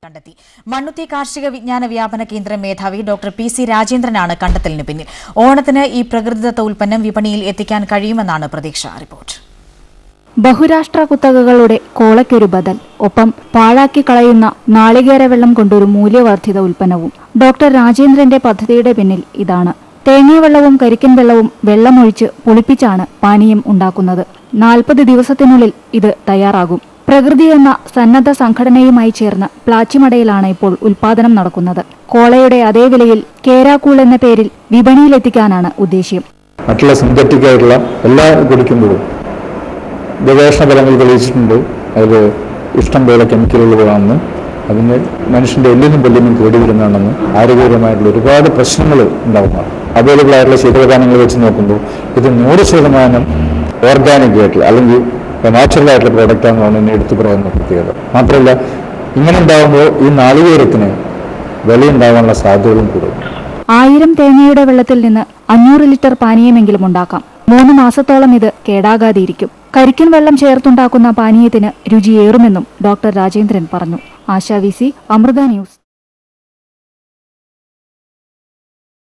കണ്ടെത്തി. മണ്ണുത്തി കാർഷിക വിജ്ഞാന വ്യാപന കേന്ദ്ര മേധാവി ഡോക്ടർ PC രാജേന്ദ്രനാണ് കണ്ടെത്തലിന് പിന്നിൽ. ഓണത്തിന് ഈ പ്രകൃതിദത്ത ഉൽപ്പന്നം വിപണിയിൽ എത്തിക്കാൻ കഴിയുമെന്നാണ് പ്രതീക്ഷ. റിപ്പോർട്ട്. ബഹുരാഷ്ട്ര കുത്തകകളുടെ കോളയ്ക്കൊരു ബദൽ, ഒപ്പം പാഴാക്കി കളയുന്ന നാളികേര വെള്ളം കൊണ്ടൊരു മൂല്യവർദ്ധിത ഉൽപ്പന്നവും. ഡോക്ടർ രാജേന്ദ്രന്റെ പദ്ധതിയുടെ പിന്നിൽ ഇതാണ്. തേങ്ങാവെള്ളവും കരിക്കൻ വെള്ളവും വെള്ളമൊഴിച്ച് പുളിപ്പിച്ചാണ് പാനീയം ഉണ്ടാക്കുന്നത്. 40 ദിവസത്തിനുള്ളിൽ ഇത് തയ്യാറാകും. പ്രകൃതി എന്ന സന്നദ്ധ സംഘടനയുമായി ചേർന്ന് പ്ലാച്ചിമടയിലാണ് ഇപ്പോൾ ഉൽപാദനം നടക്കുന്നത്. കോളയുടെ അതേ വിലയിൽ കേരാക്കൂൾ എന്ന പേരിൽ വിപണിയിലെത്തിക്കാനാണ് ഉദ്ദേശ്യം. മറ്റുള്ള സിന്തറ്റിക് ആയിട്ടുള്ള എല്ലാ കുടിക്കുമ്പോഴും ഗവേഷണ ഫലങ്ങൾ തെളിയിച്ചിട്ടുണ്ട്. അതിൽ ഇഷ്ടം പോലെ കെമിക്കലുകളാണെന്ന്, അതിന് മനുഷ്യന്റെ എല്ലിനും പല്ലിനും കേടുവരുന്നതാണെന്ന്, ആരോഗ്യപരമായിട്ടുള്ള ഒരുപാട് പ്രശ്നങ്ങൾ ഉണ്ടാകുന്നതാണ്. അവൈലബിൾ ആയിട്ടുള്ള ശീതളപാനങ്ങൾ വെച്ച് നോക്കുമ്പോൾ ഇത് 100% ഓർഗാനിക് ആയിട്ടുള്ള അല്ലെങ്കിൽ നാച്ചുറൽ ആയിട്ടുള്ള പ്രോഡക്റ്റാണെന്നാണ് എന്നെ എടുത്തു പറയുന്ന പ്രത്യേകത. മാത്രമല്ല, ഇങ്ങനെ ഉണ്ടാകുമ്പോൾ ഈ നാളികേരത്തിന് വിലയുണ്ടാകാനുള്ള സാധ്യതകളും കൂടും. 1000 തേങ്ങയുടെ വെള്ളത്തിൽ നിന്ന് 500 ലിറ്റർ പാനീയമെങ്കിലും ഉണ്ടാക്കാം. 3 മാസത്തോളം ഇത് കേടാകാതെയിരിക്കും. കരിക്കൻ വെള്ളം ചേർത്തുണ്ടാക്കുന്ന പാനീയത്തിന് രുചിയേറുമെന്നും ഡോക്ടർ രാജേന്ദ്രൻ പറഞ്ഞു. Asha VC, Amrita news.